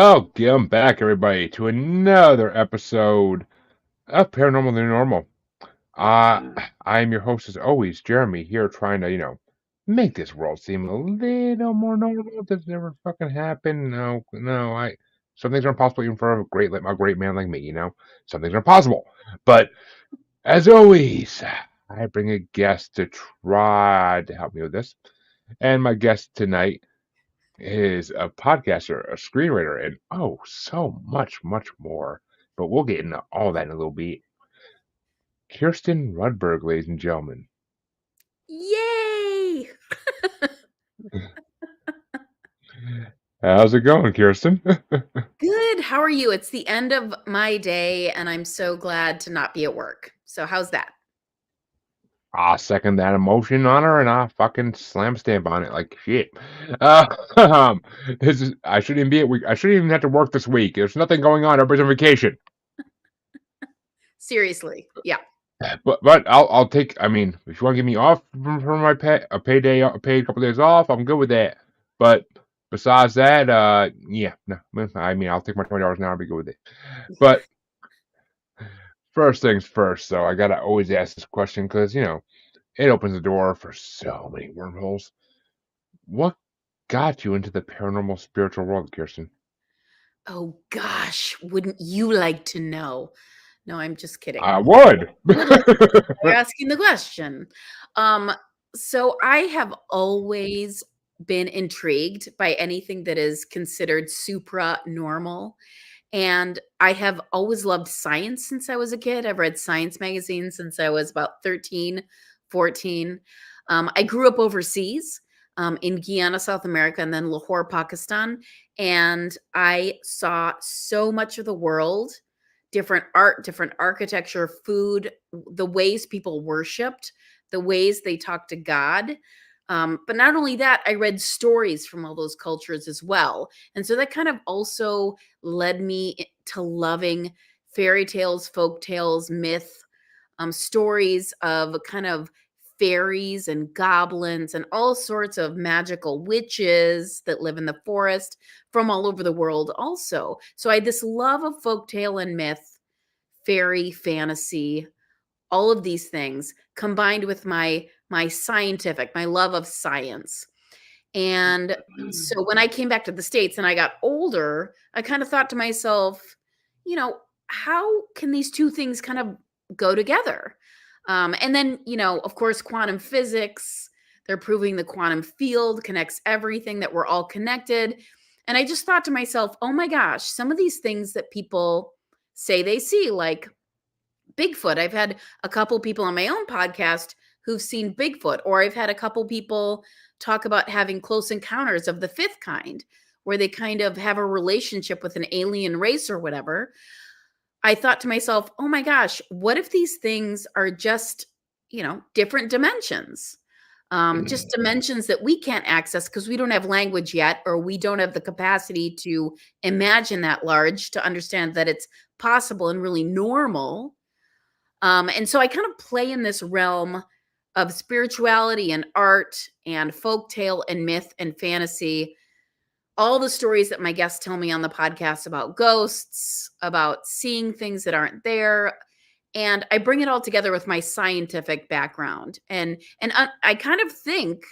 Welcome back, everybody, to another episode of Paranormal New Normal. I am your host, as always, Jeremy, here trying to, make this world seem a little more normal. Does never fucking happen? No, some things are impossible even for a great man like me. Some things are impossible. But as always, I bring a guest to try to help me with this, and my guest tonight is a podcaster, a screenwriter, and so much, much more. But we'll get into all that in a little bit. Kirsten Rudberg, ladies and gentlemen. Yay! How's it going, Kirsten? Good. How are you? It's the end of my day, and I'm so glad to not be at work. So, how's that? I second that emotion on her, and I fucking slam stamp on it like shit. I shouldn't even be at week. I shouldn't even have to work this week. There's nothing going on. Everybody's on vacation. Seriously, yeah. But I'll take. I mean, if you want to give me off from my a paid couple days off, I'm good with that. But besides that, yeah, no. I mean, I'll take my $20 an hour and be good with it. But first things first, though, I gotta always ask this question because it opens the door for so many wormholes. What got you into the paranormal spiritual world, Kirsten? Oh gosh, wouldn't you like to know? No, I'm just kidding. I would. You're asking the question. So I have always been intrigued by anything that is considered supra-normal. And I have always loved science since I was a kid. I've read science magazines since I was about 13, 14. I grew up overseas in Guyana, South America, and then Lahore, Pakistan. And I saw so much of the world, different art, different architecture, food, the ways people worshiped, the ways they talked to God. But not only that, I read stories from all those cultures as well. And so that kind of also led me to loving fairy tales, folk tales, myth, stories of kind of fairies and goblins and all sorts of magical witches that live in the forest from all over the world also. So I had this love of folk tale and myth, fairy, fantasy, all of these things combined with my love of science. And so when I came back to the States and I got older, I kind of thought to myself, how can these two things kind of go together? And then, of course, quantum physics, they're proving the quantum field connects everything, that we're all connected. And I just thought to myself, oh my gosh, some of these things that people say they see, like Bigfoot. I've had a couple people on my own podcast who've seen Bigfoot, or I've had a couple people talk about having close encounters of the fifth kind, where they kind of have a relationship with an alien race or whatever. I thought to myself, oh my gosh, what if these things are just, different dimensions? Just dimensions that we can't access because we don't have language yet, or we don't have the capacity to imagine that large to understand that it's possible and really normal. And so I kind of play in this realm of spirituality and art and folktale and myth and fantasy. All the stories that my guests tell me on the podcast about ghosts, about seeing things that aren't there. And I bring it all together with my scientific background. And I kind of think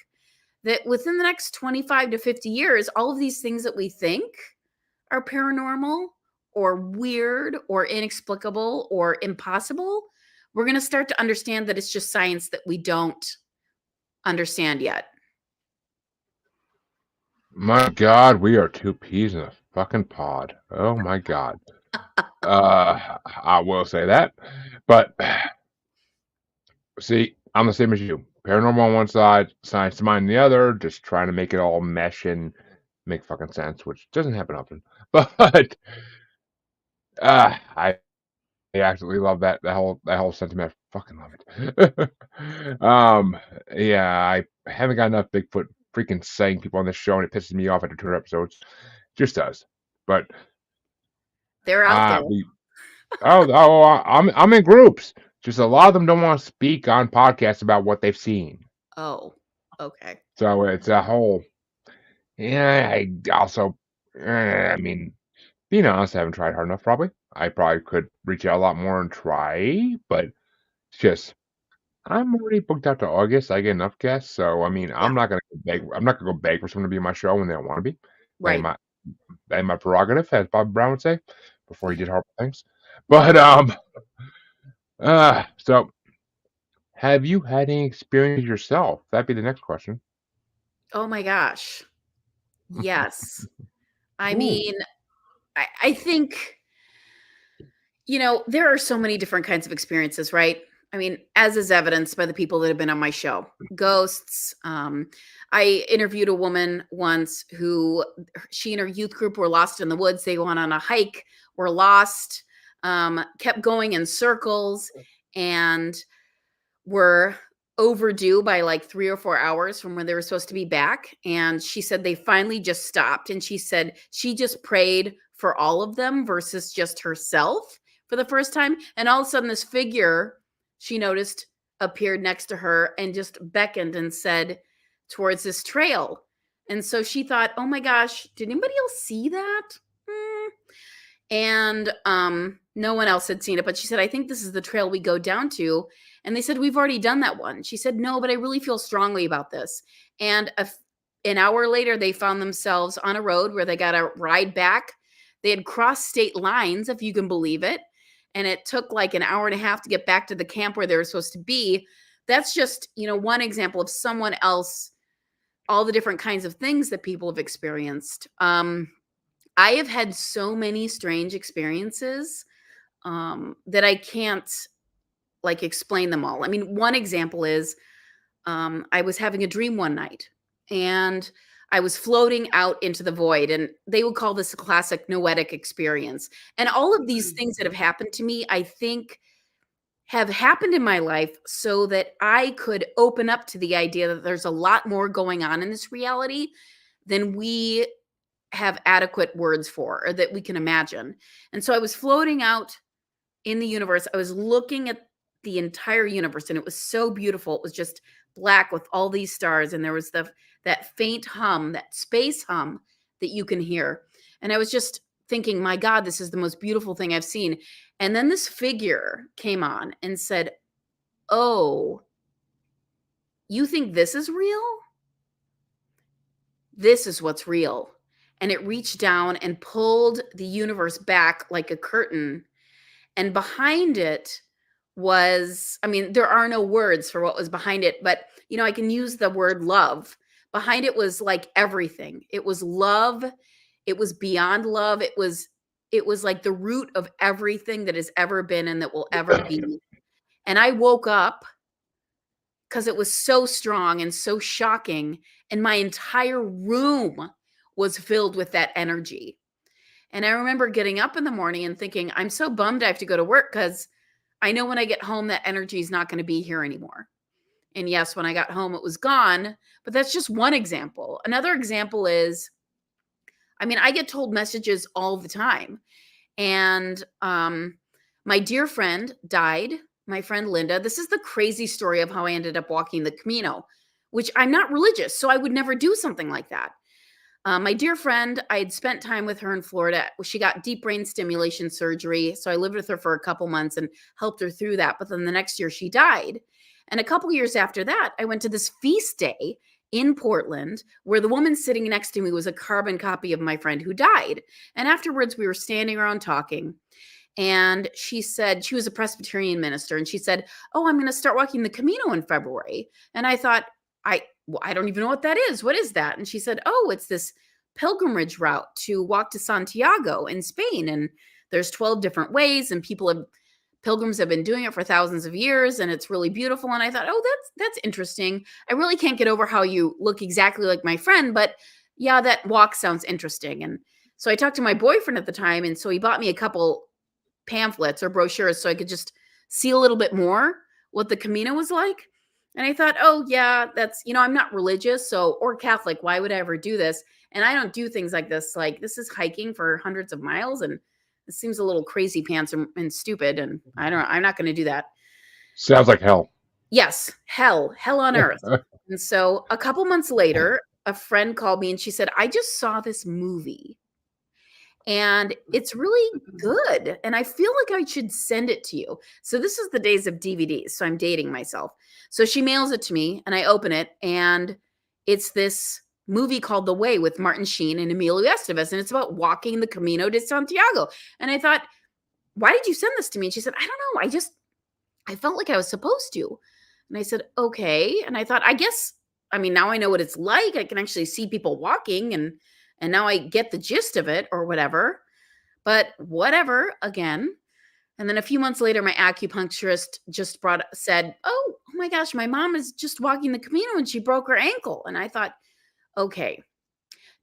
that within the next 25 to 50 years, all of these things that we think are paranormal or weird or inexplicable or impossible, we're going to start to understand that it's just science that we don't understand yet. My God, we are two peas in a fucking pod. Oh my God. I will say that. But see, I'm the same as you. Paranormal on one side, science to mine on the other, just trying to make it all mesh and make fucking sense, which doesn't happen often. But I absolutely love that whole sentiment. I fucking love it. Yeah, I haven't got enough Bigfoot freaking saying people on this show, and it pisses me off after 2 episodes. Just does. But They're out there. I'm in groups. Just a lot of them don't want to speak on podcasts about what they've seen. Oh, okay. So it's a whole. Yeah, I also. I mean, being honest, I haven't tried hard enough, probably. I probably could reach out a lot more and try, but it's just I'm already booked out to August. I get enough guests, so, I mean, Yeah, I'm not gonna go beg for someone to be on my show when they don't wanna be. That ain't right. my that ain't my prerogative, as Bob Brown would say, before he did horrible things. Yeah. But, so have you had any experience yourself? That'd be the next question. Oh my gosh. Yes. I Ooh. mean, I think, there are so many different kinds of experiences, right? I mean, as is evidenced by the people that have been on my show. Ghosts. I interviewed a woman once who she and her youth group were lost in the woods. They went on a hike, were lost, kept going in circles, and were overdue by like 3 or 4 hours from when they were supposed to be back, and she said they finally just stopped, and she said she just prayed for all of them versus just herself for the first time, and all of a sudden this figure she noticed appeared next to her and just beckoned and said towards this trail. And so she thought, "Oh my gosh, did anybody else see that?" Hmm. And no one else had seen it, but she said, "I think this is the trail we go down to." And they said, "We've already done that one." She said, "No, but I really feel strongly about this." And an hour later, they found themselves on a road where they got a ride back. They had crossed state lines, if you can believe it. And it took like an hour and a half to get back to the camp where they were supposed to be. That's just, one example of someone else, all the different kinds of things that people have experienced. I have had so many strange experiences that I can't like explain them all. I mean, one example is I was having a dream one night and I was floating out into the void, and they would call this a classic noetic experience. And all of these things that have happened to me, I think, have happened in my life so that I could open up to the idea that there's a lot more going on in this reality than we have adequate words for or that we can imagine. And so I was floating out in the universe. I was looking at the entire universe and it was so beautiful. It was just black with all these stars, and there was that faint hum, that space hum that you can hear. And I was just thinking, "My God, this is the most beautiful thing I've seen." And then this figure came on and said, "Oh, you think this is real? This is what's real." And it reached down and pulled the universe back like a curtain. And behind it was, I mean, there are no words for what was behind it, but I can use the word love. Behind it was like everything. It was love. It was beyond love. It was like the root of everything that has ever been and that will ever be. And I woke up because it was so strong and so shocking, and my entire room was filled with that energy. And I remember getting up in the morning and thinking, "I'm so bummed I have to go to work because I know when I get home that energy is not going to be here anymore." And yes, when I got home, it was gone. But that's just one example. Another example is, I mean, I get told messages all the time. And my dear friend died, my friend Linda. This is the crazy story of how I ended up walking the Camino, which I'm not religious, so I would never do something like that. My dear friend, I had spent time with her in Florida. She got deep brain stimulation surgery. So I lived with her for a couple months and helped her through that. But then the next year she died. And a couple years after that, I went to this feast day in Portland where the woman sitting next to me was a carbon copy of my friend who died. And afterwards, we were standing around talking. And she said, she was a Presbyterian minister. And she said, "Oh, I'm going to start walking the Camino in February." And I thought, I don't even know what that is. What is that? And she said, "Oh, it's this pilgrimage route to walk to Santiago in Spain. And there's 12 different ways, and pilgrims have been doing it for thousands of years, and it's really beautiful." And I thought, "Oh, that's interesting. I really can't get over how you look exactly like my friend, but yeah, that walk sounds interesting." And so I talked to my boyfriend at the time, and so he bought me a couple pamphlets or brochures so I could just see a little bit more what the Camino was like. And I thought, "Oh, yeah, that's, I'm not religious, or Catholic. Why would I ever do this? And I don't do things like this. Like, this is hiking for hundreds of miles, and it seems a little crazy pants and stupid. And I'm not going to do that." Sounds like hell. Yes, hell on earth. And so a couple months later, a friend called me and she said, "I just saw this movie and it's really good, and I feel like I should send it to you. So this is the days of DVDs, so I'm dating myself. So she mails it to me, and I open it, and it's this movie called The Way with Martin Sheen and Emilio Estevez, and it's about walking the Camino de Santiago. And I thought, why did you send this to me? And she said, I don't know. I felt like I was supposed to. And I said, okay. And I thought, I guess, I mean, now I know what it's like. I can actually see people walking and now I get the gist of it or whatever. But whatever, again. And then a few months later, my acupuncturist just said, oh my gosh, my mom is just walking the Camino and she broke her ankle. And I thought, okay,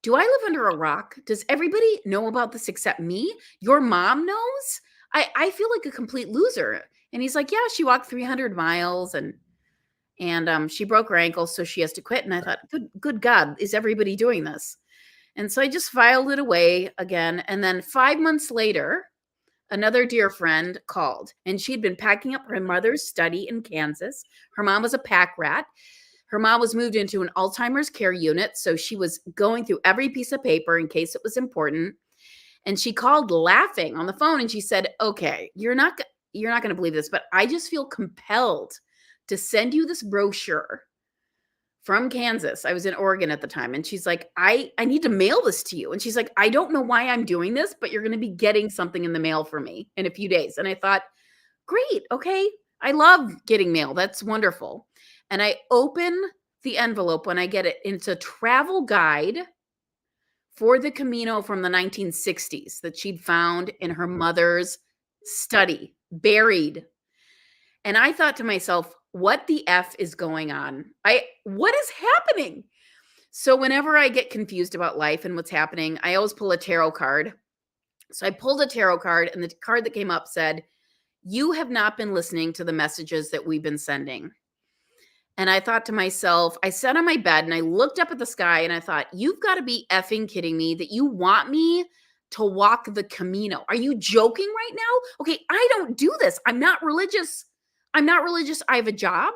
do I live under a rock? Does everybody know about this except me? Your mom knows? I feel like a complete loser. And he's like, yeah, she walked 300 miles and she broke her ankle, so she has to quit. And I thought, good God, is everybody doing this? And so I just filed it away again. And then 5 months later, another dear friend called, and she'd been packing up her mother's study in Kansas. Her mom was a pack rat. Her mom was moved into an Alzheimer's care unit, so she was going through every piece of paper in case it was important. And she called laughing on the phone and she said, okay, you're not going to believe this, but I just feel compelled to send you this brochure from Kansas. I was in Oregon at the time. And she's like, I need to mail this to you. And she's like, I don't know why I'm doing this, but you're going to be getting something in the mail for me in a few days. And I thought, great. Okay. I love getting mail. That's wonderful. And I open the envelope when I get it. It's a travel guide for the Camino from the 1960s that she'd found in her mother's study, buried. And I thought to myself, what the F is going on? What is happening? So whenever I get confused about life and what's happening, I always pull a tarot card. So I pulled a tarot card, and the card that came up said, you have not been listening to the messages that we've been sending. And I thought to myself, I sat on my bed and I looked up at the sky and I thought, you've got to be effing kidding me that you want me to walk the Camino. Are you joking right now? Okay, I don't do this. I'm not religious. I have a job.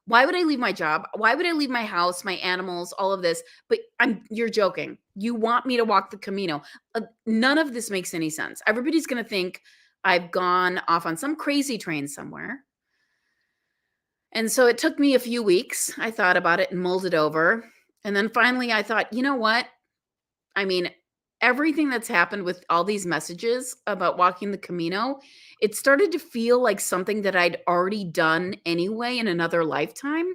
Why would I leave my job? Why would I leave my house, my animals, all of this? But you're joking. You want me to walk the Camino. None of this makes any sense. Everybody's going to think I've gone off on some crazy train somewhere. And so it took me a few weeks. I thought about it and mulled it over. And then finally I thought, you know what? I mean, everything that's happened with all these messages about walking the Camino, it started to feel like something that I'd already done anyway in another lifetime.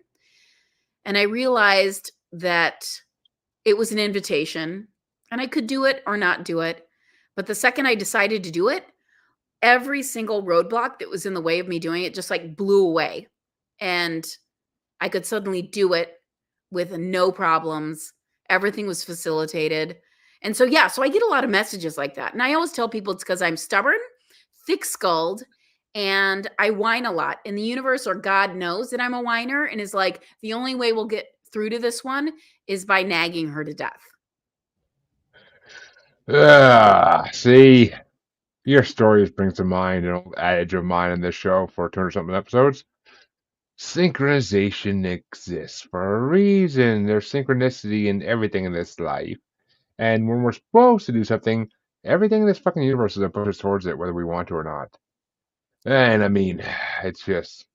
And I realized that it was an invitation and I could do it or not do it. But the second I decided to do it, every single roadblock that was in the way of me doing it just like blew away. And I could suddenly do it with no problems. Everything was facilitated. And so, yeah, so I get a lot of messages like that. And I always tell people it's because I'm stubborn, thick-skulled, and I whine a lot. And the universe or God knows that I'm a whiner and is like, the only way we'll get through to this one is by nagging her to death. See, your stories brings to mind an old adage of mine in this show for 200-something episodes. Synchronization exists for a reason. There's synchronicity in everything in this life. And when we're supposed to do something, everything in this fucking universe is going to push us towards it, whether we want to or not. And I mean, it's just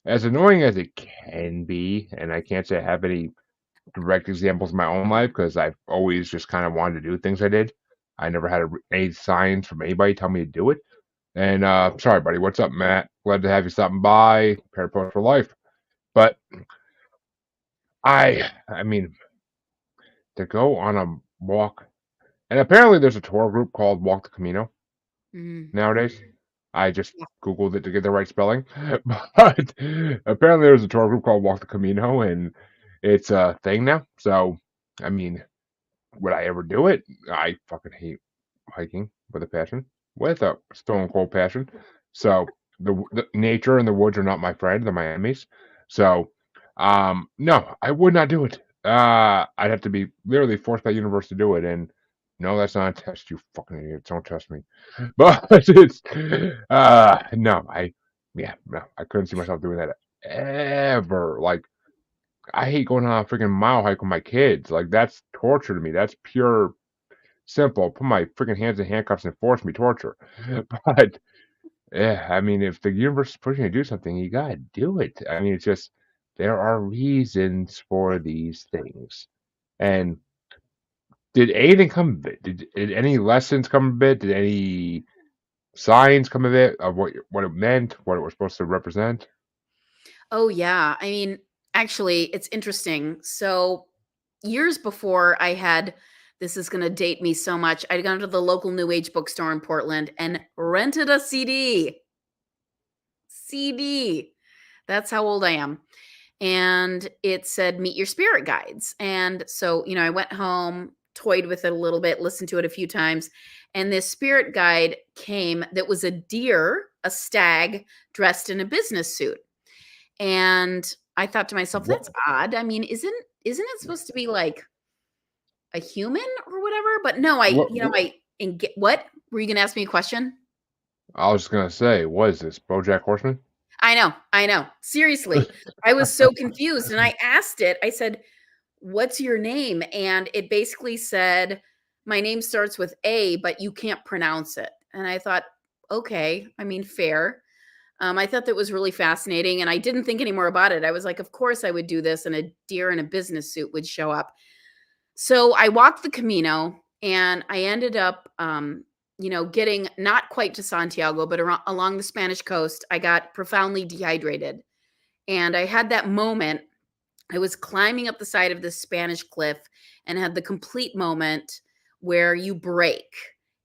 as annoying as it can be. And I can't say I have any direct examples in my own life because I've always just kind of wanted to do things I did. I never had any signs from anybody tell me to do it. And sorry, buddy. What's up, Matt? Glad to have you stopping by. Prepare to post for life. But I mean, to go on a walk, and apparently there's a tour group called Walk the Camino nowadays. I just Googled it to get the right spelling. But apparently there's a tour group called Walk the Camino, and it's a thing now. So, I mean, would I ever do it? I fucking hate hiking with a passion, with a stone cold passion. So the nature and the woods are not my friend; they're my enemies. So, no, I would not do it. I'd have to be literally forced by the universe to do it, and no, that's not a test. You fucking idiots! Don't test me. But it's no, I couldn't see myself doing that ever. Like, I hate going on a freaking mile hike with my kids. Like, that's torture to me. That's pure simple. Put my freaking hands in handcuffs and force me torture. But yeah, I mean, if the universe is pushing you to do something, you gotta do it. I mean, it's just there are reasons for these things. And did anything come of it? Did any lessons come of it? Did any signs come of it of what it meant, what it was supposed to represent? Oh, yeah. I mean, actually, it's interesting. So, years before I had this is gonna date me so much, I'd gone to the local New Age bookstore in Portland and rented a CD. CD. That's how old I am. And it said, "Meet your spirit guides." And so, I went home, toyed with it a little bit, listened to it a few times, and this spirit guide came that was a deer, a stag, dressed in a business suit. And I thought to myself, What? "That's odd. I mean, isn't it supposed to be like a human or whatever?" But no, I What? you know, I and get what? Were you gonna ask me a question? I was just gonna say, what is this, BoJack Horseman? I know. Seriously. I was so confused and I asked it. I said, "What's your name?" And it basically said, "My name starts with A, but you can't pronounce it." And I thought, "Okay, I mean, fair." I thought that was really fascinating and I didn't think any more about it. I was like, "Of course I would do this," and a deer in a business suit would show up. So I walked the Camino and I ended up, getting not quite to Santiago, but along the Spanish coast. I got profoundly dehydrated. And I had that moment. I was climbing up the side of this Spanish cliff and had the complete moment where you break.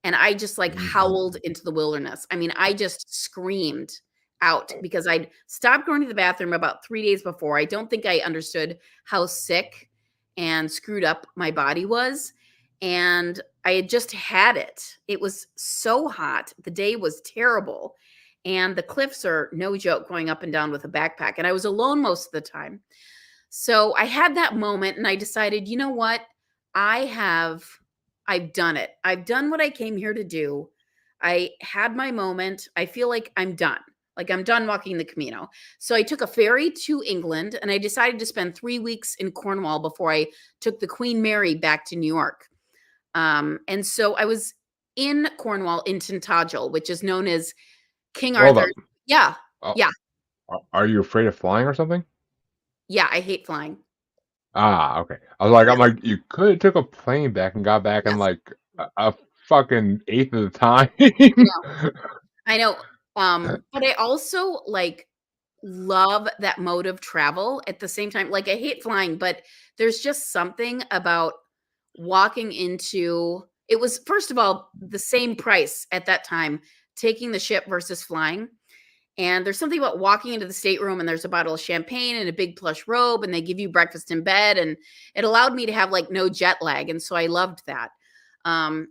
And I just like Mhm. howled into the wilderness. I mean, I just screamed out because I'd stopped going to the bathroom about 3 days before. I don't think I understood how sick and screwed up my body was. And I had just had it. It was so hot. The day was terrible. And the cliffs are no joke going up and down with a backpack. And I was alone most of the time. So I had that moment and I decided, you know what? I have I've done it. I've done what I came here to do. I had my moment. I feel like I'm done. Like I'm done walking the Camino. So I took a ferry to England and I decided to spend 3 weeks in Cornwall before I took the Queen Mary back to New York. And so I was in Cornwall in Tintagel, which is known as King Hold up. Arthur's. Yeah. Oh, Yeah. are you afraid of flying or something? Yeah, I hate flying. Ah, okay. I'm Yes. like, you could have took a plane back and got back in Yes. like a fucking eighth of the time. I know. I know, but I also, like, love that mode of travel at the same time. Like, I hate flying, but there's just something about walking into it was, first of all, the same price at that time, taking the ship versus flying, and there's something about walking into the stateroom, and there's a bottle of champagne and a big plush robe, and they give you breakfast in bed, and it allowed me to have, like, no jet lag, and so I loved that. And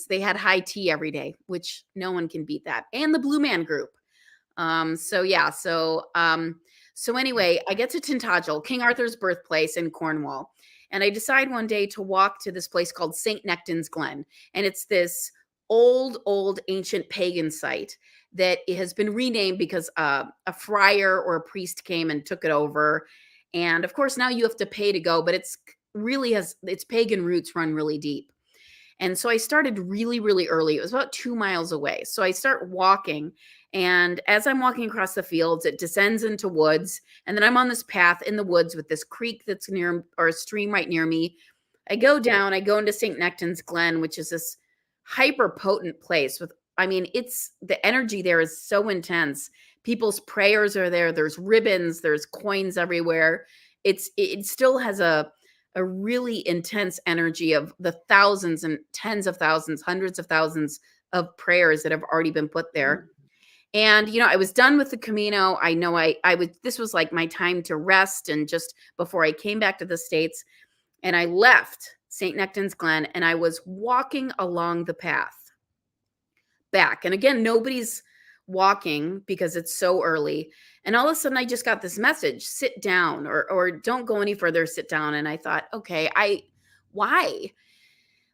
they had high tea every day, which no one can beat that, and the Blue Man Group. So yeah, so anyway, I get to Tintagel, King Arthur's birthplace in Cornwall, and I decide one day to walk to this place called St. Nectan's Glen, and it's this old ancient pagan site that it has been renamed because a friar or a priest came and took it over, and of course now you have to pay to go, but it's really has its pagan roots run really deep. And so I started really, really early. It was about 2 miles away. So I start walking, and as I'm walking across the fields, it descends into woods, and then I'm on this path in the woods with this creek that's near or a stream right near me. I go down, I go into St. Nectan's Glen, which is this hyper potent place with I mean, it's the energy there is so intense. People's prayers are there. There's ribbons, there's coins everywhere. It still has a really intense energy of the thousands and tens of thousands, hundreds of thousands of prayers that have already been put there. And I was done with the Camino. I know I was this was like my time to rest and just before I came back to the States and I left St. Nectan's Glen and I was walking along the path back. And again, nobody's walking because it's so early. And all of a sudden I just got this message, sit down or don't go any further, sit down. And I thought, okay, why?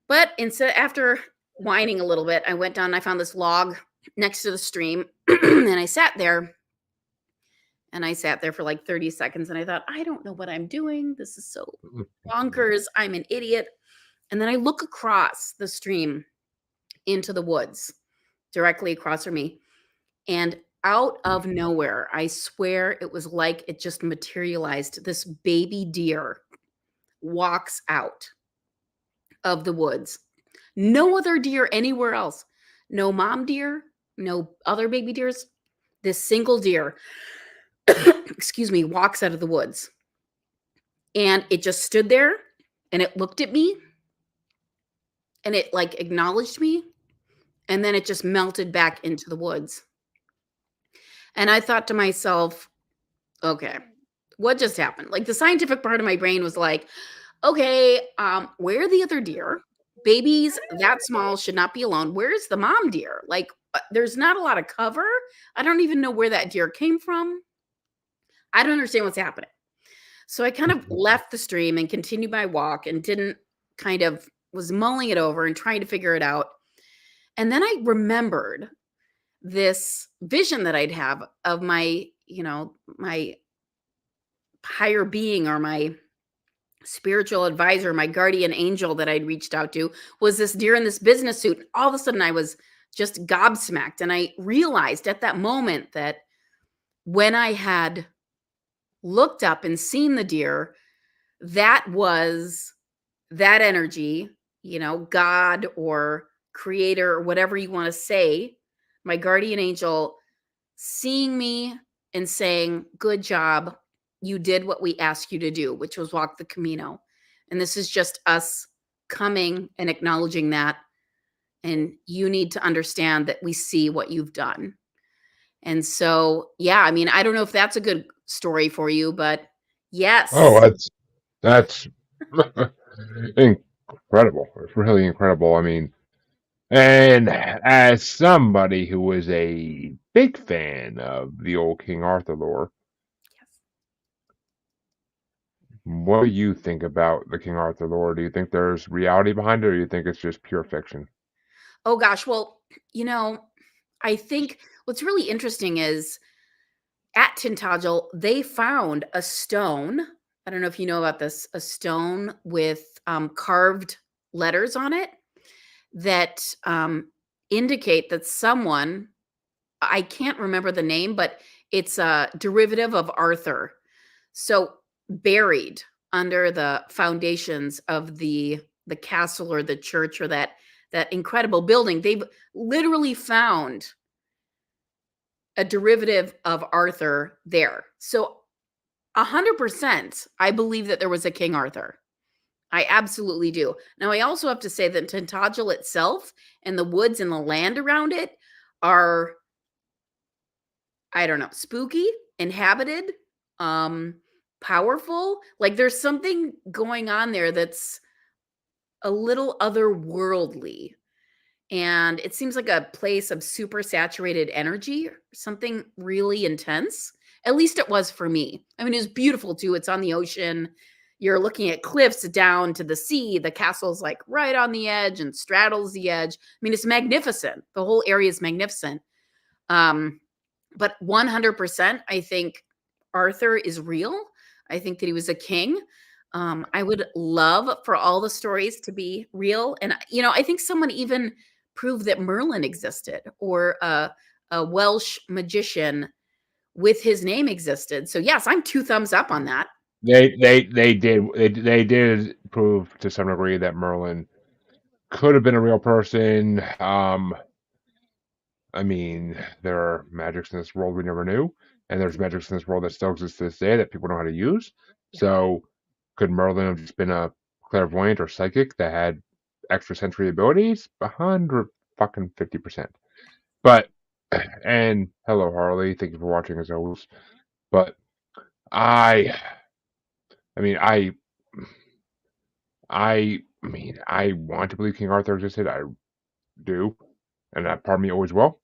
But instead after whining a little bit, I went down and I found this log next to the stream and I sat there for like 30 seconds and I thought, I don't know what I'm doing. This is so bonkers. I'm an idiot. And then I look across the stream into the woods directly across from me. And out of nowhere, I swear it was like it just materialized. This baby deer walks out of the woods. No other deer anywhere else. No mom deer, no other baby deers. This single deer, excuse me, walks out of the woods. And it just stood there and it looked at me and it like acknowledged me. And then it just melted back into the woods. And I thought to myself, okay, what just happened? Like the scientific part of my brain was like, okay, where are the other deer? Babies that small should not be alone. Where's the mom deer? Like, there's not a lot of cover. I don't even know where that deer came from. I don't understand what's happening. So I kind of left the stream and continued my walk and didn't kind of was mulling it over and trying to figure it out. And then I remembered this vision that I'd have of my, my higher being or my spiritual advisor, my guardian angel that I'd reached out to was this deer in this business suit. All of a sudden I was just gobsmacked. And I realized at that moment that when I had looked up and seen the deer, that was that energy, God or creator or whatever you want to say, my guardian angel seeing me and saying, good job. You did what we asked you to do, which was walk the Camino. And this is just us coming and acknowledging that. And you need to understand that we see what you've done. And so, yeah, I mean, I don't know if that's a good story for you, but yes. Oh, that's incredible. It's really incredible. I mean, and as somebody who was a big fan of the old King Arthur lore, what do you think about the King Arthur lore? Do you think there's reality behind it, or do you think it's just pure fiction? Oh gosh, well, I think what's really interesting is at Tintagel, they found a stone. I don't know if you know about this, a stone with carved letters on it that indicate that someone, I can't remember the name, but it's a derivative of Arthur. So buried under the foundations of the castle or the church or that incredible building, they've literally found a derivative of Arthur there. So 100%, I believe that there was a King Arthur. I absolutely do. Now, I also have to say that Tintagel itself and the woods and the land around it are, I don't know, spooky, inhabited, powerful. Like there's something going on there that's a little otherworldly. And it seems like a place of super saturated energy, something really intense. At least it was for me. I mean, it was beautiful too. It's on the ocean. You're looking at cliffs down to the sea. The castle's like right on the edge and straddles the edge. I mean, it's magnificent. The whole area is magnificent. But 100%, I think Arthur is real. I think that he was a king. I would love for all the stories to be real. And, I think someone even proved that Merlin existed or a Welsh magician with his name existed. So yes, I'm 2 thumbs up on that. They did prove to some degree that Merlin could have been a real person. I mean, there are magics in this world we never knew, and there's magics in this world that still exists to this day that people know how to use. So, could Merlin have just been a clairvoyant or psychic that had extrasensory abilities? 150%. But, and hello, Harley. Thank you for watching as always. But I mean, I want to believe King Arthur existed. I do, and that part of me always will.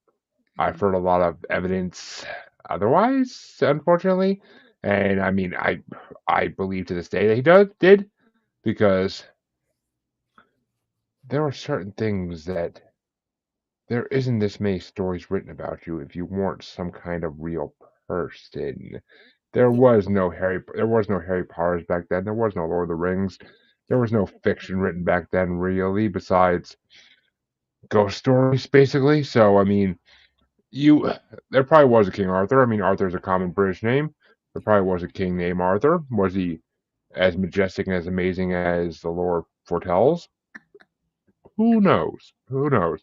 I've heard a lot of evidence otherwise, unfortunately, and I mean, I believe to this day that he did, because there are certain things that there isn't this many stories written about you if you weren't some kind of real person. There was no Harry Potters back then. There was no Lord of the Rings. there was no fiction written back then, really, besides ghost stories, basically. So, I mean, you there probably was a King Arthur. I mean, Arthur's a common British name. There probably was a king named Arthur. Was he as majestic and as amazing as the lore foretells? Who knows? Who knows?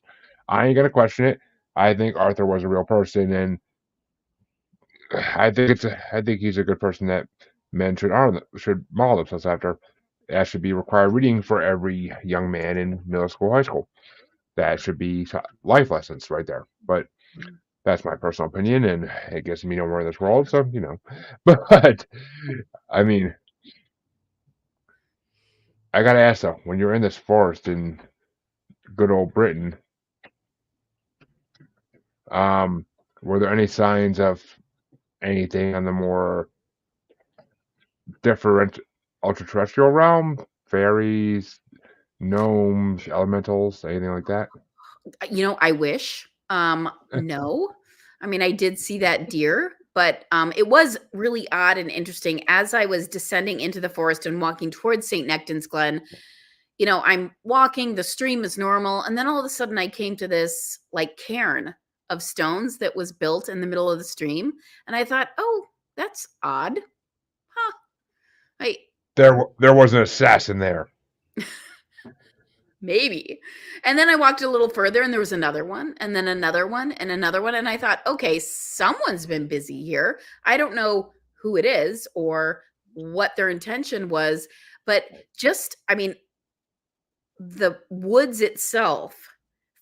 I ain't gonna question it. I think Arthur was a real person, and I think he's a good person that men should model themselves after. That should be required reading for every young man in middle school, high school. That should be life lessons right there. But that's my personal opinion, and it gets me nowhere in this world. So but I mean, I gotta ask though, when you're in this forest in good old Britain, um, were there any signs of anything on the more different ultra terrestrial realm? Fairies, gnomes, elementals, anything like that? I wish. No. I mean, I did see that deer, but it was really odd and interesting. As I was descending into the forest and walking towards St. Nectan's Glen, I'm walking, the stream is normal, and then all of a sudden I came to this like cairn of stones that was built in the middle of the stream, and I thought, "Oh, that's odd." Huh. I There was an assassin there. Maybe. And then I walked a little further and there was another one, and then another one, and another one. And I thought, okay, someone's been busy here. I don't know who it is or what their intention was, but I mean, the woods itself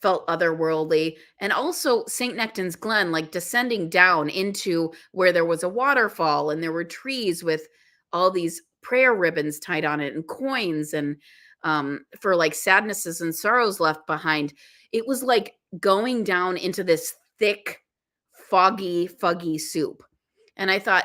felt otherworldly. And also St. Nectan's Glen, like descending down into where there was a waterfall and there were trees with all these prayer ribbons tied on it and coins and for like sadnesses and sorrows left behind. It was like going down into this thick, fuggy soup. And I thought,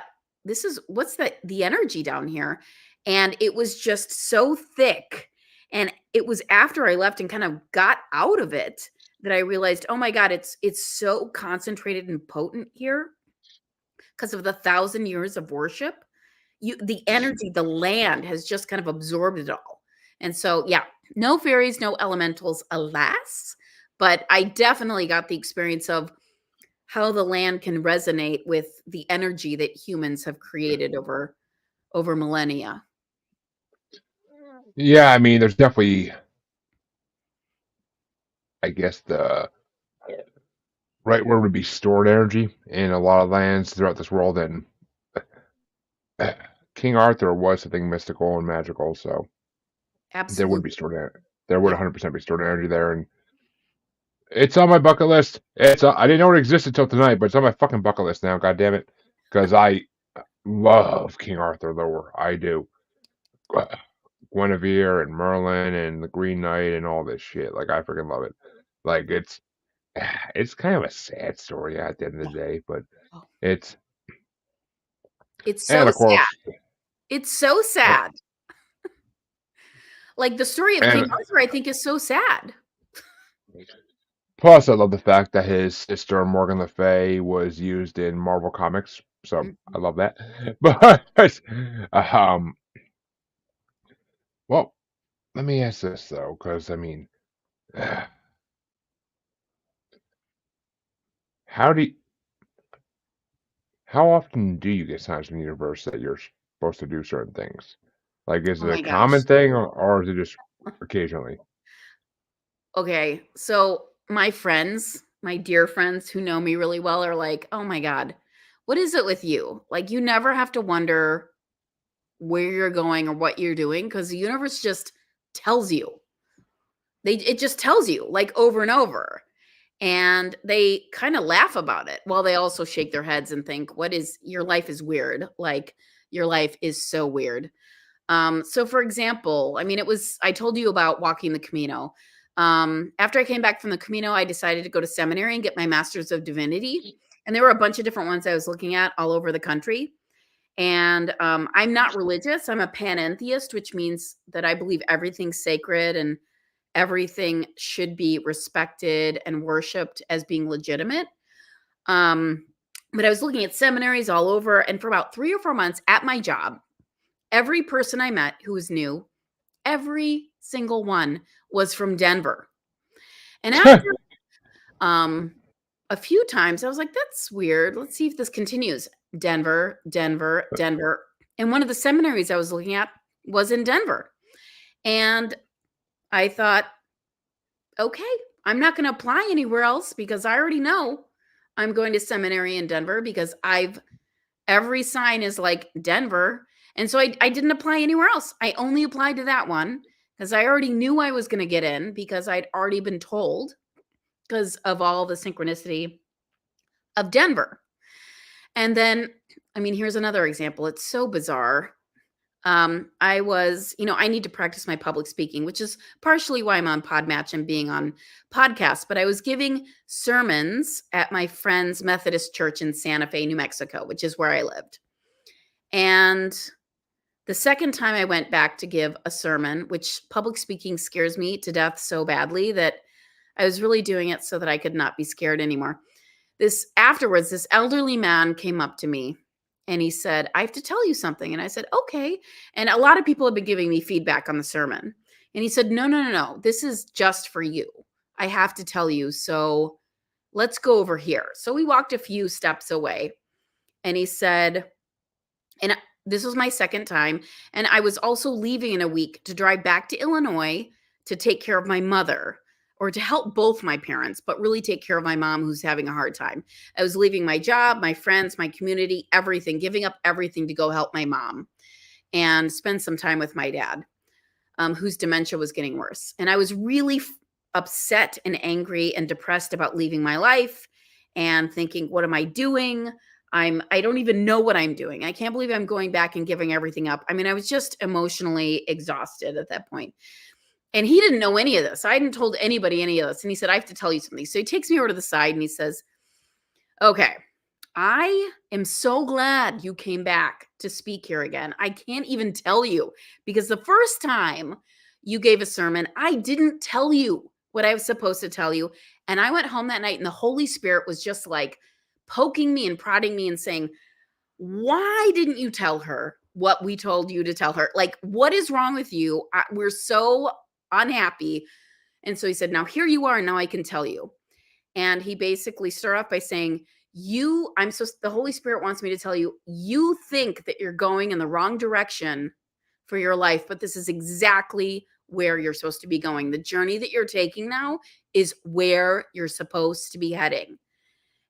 what's the energy down here? And it was just so thick. And it was after I left and kind of got out of it that I realized, oh my God, it's so concentrated and potent here because of the 1,000 years of worship. The energy, the land has just kind of absorbed it all. And so, yeah, no fairies, no elementals, alas. But I definitely got the experience of how the land can resonate with the energy that humans have created over millennia. Yeah, I mean, there's definitely, I guess, the right word would be stored energy in a lot of lands throughout this world, and King Arthur was something mystical and magical, so there would Absolutely. be stored energy. There would Yeah. 100% be stored energy there, and it's on my bucket list. I didn't know it existed till tonight, but it's on my fucking bucket list now. God damn it, because I love King Arthur lore. I do. Guinevere and Merlin and the Green Knight and all this shit. Like I freaking love it. Like it's kind of a sad story at the end of the day, but Oh, it's it's and so of sad. course It's so sad. Like the story of King and Arthur, I think, is so sad. plus I love the fact that his sister Morgan Le Fay was used in Marvel Comics, so I Mhm. love that. But um, well, let me ask this though, because I mean, how do you, how often do you get signs from the universe that you're supposed to do certain things? Like, is Oh it a my gosh. common thing, or is it just occasionally? Okay, so my friends, my dear friends who know me really well are like, "Oh my god, what is it with you? Like you never have to wonder where you're going or what you're doing because the universe just tells you. It just tells you like over and over." And they kind of laugh about it while they also shake their heads and think, "What is your life is weird. Like your life is so weird." So for example, I mean, I told you about walking the Camino. After I came back from the Camino, I decided to go to seminary and get my master's of divinity. And there were a bunch of different ones I was looking at all over the country. And I'm not religious. I'm a panentheist, which means that I believe everything's sacred and everything should be respected and worshiped as being legitimate. Um, but I was looking at seminaries all over. And for about 3 or 4 months at my job, every person I met who was new, every single one was from Denver. And after a few times, I was like, that's weird. Let's see if this continues. Denver, Denver, Denver. And one of the seminaries I was looking at was in Denver. And I thought, okay, I'm not going to apply anywhere else because I already know I'm going to seminary in Denver because every sign is like Denver. And so I didn't apply anywhere else. I only applied to that one because I already knew I was going to get in because I'd already been told because of all the synchronicity of Denver. And then, I mean, here's another example. It's so bizarre. I was, I need to practice my public speaking, which is partially why I'm on Podmatch and being on podcasts. But I was giving sermons at my friend's Methodist church in Santa Fe, New Mexico, which is where I lived. And the second time I went back to give a sermon, which public speaking scares me to death so badly that I was really doing it so that I could not be scared anymore. Afterwards, this elderly man came up to me and he said, I have to tell you something. And I said, okay. And a lot of people have been giving me feedback on the sermon. And he said, no. This is just for you. I have to tell you. So let's go over here. So we walked a few steps away and he said, and this was my second time. And I was also leaving in a week to drive back to Illinois to take care of my mother, or to help both my parents, but really take care of my mom who's having a hard time. I was leaving my job, my friends, my community, everything, giving up everything to go help my mom and spend some time with my dad, whose dementia was getting worse. And I was really upset and angry and depressed about leaving my life and thinking, what am I doing? I don't even know what I'm doing. I can't believe I'm going back and giving everything up. I mean, I was just emotionally exhausted at that point. And he didn't know any of this. I hadn't told anybody any of this. And he said, I have to tell you something. So he takes me over to the side and he says, okay, I am so glad you came back to speak here again. I can't even tell you because the first time you gave a sermon, I didn't tell you what I was supposed to tell you. And I went home that night and the Holy Spirit was just like poking me and prodding me and saying, why didn't you tell her what we told you to tell her? Like, what is wrong with you? We're so unhappy. And so he said, now here you are. Now I can tell you. And he basically started off by saying, the Holy Spirit wants me to tell you, you think that you're going in the wrong direction for your life, but this is exactly where you're supposed to be going. The journey that you're taking now is where you're supposed to be heading.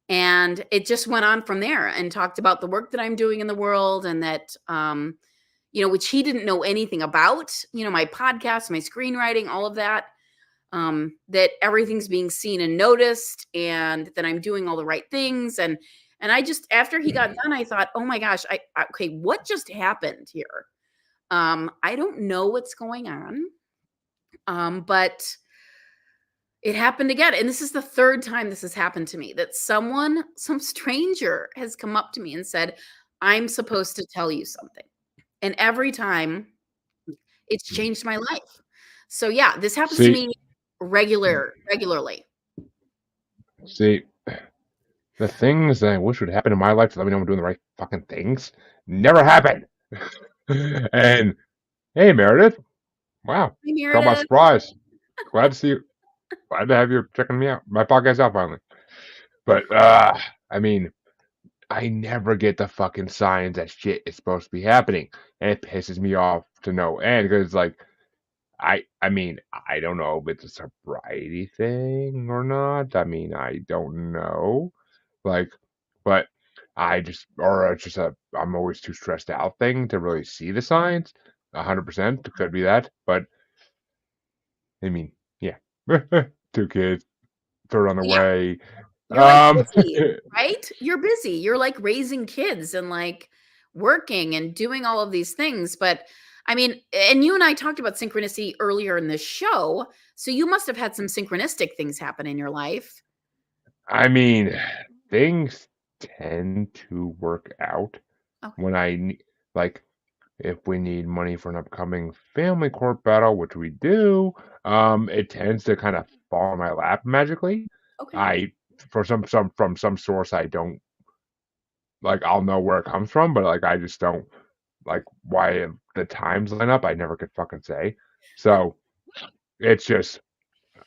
And it just went on from there and talked about the work that I'm doing in the world and that, which he didn't know anything about, my podcast, my screenwriting, all of that, that everything's being seen and noticed and that I'm doing all the right things. And I just, after he got done, I thought, oh my gosh, okay, what just happened here? I don't know what's going on, but it happened again. And this is the third time this has happened to me, that some stranger has come up to me and said, I'm supposed to tell you something. And every time it's changed my life. So yeah, this happens to me regularly. See, the things that I wish would happen in my life to let me know I'm doing the right fucking things never happen. And hey, Meredith. Wow. Hey, Meredith. Caught my surprise. Glad to see you. Glad to have you checking me out. My podcast out finally. But I mean, I never get the fucking signs that shit is supposed to be happening. And it pisses me off to no end because like I mean, I don't know if it's a sobriety thing or not. I mean, I don't know. Like, but it's just I'm always too stressed out thing to really see the signs. 100% could be that. But I mean, yeah. 2 kids, third on the way. You're like busy, right? You're busy. You're like raising kids and like working and doing all of these things. But I mean, and you and I talked about synchronicity earlier in this show. So you must have had some synchronistic things happen in your life. I mean, things tend to work out when like if we need money for an upcoming family court battle, which we do, it tends to kind of fall in my lap magically. Okay. From some source I don't like, I'll know where it comes from, but like I just don't like why the times line up. I never could fucking say. So it's just,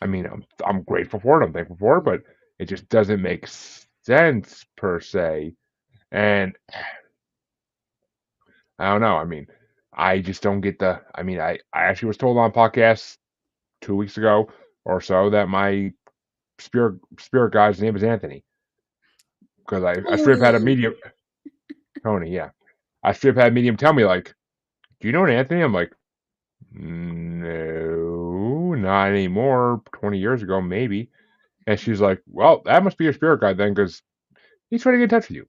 I mean, I'm grateful for it. I'm thankful for it, but it just doesn't make sense per se. And I don't know. I mean, I just don't get the. I mean, I actually was told on a podcast 2 weeks ago or so that my spirit guide's name is Anthony because I straight up had a Oh, medium Tony. Yeah, I straight up had a medium tell me like, "Do you know an Anthony?" I'm like, "No, not anymore. 20 years ago, maybe." And she's like, "Well, that must be your spirit guide then, because he's trying to get in touch with you."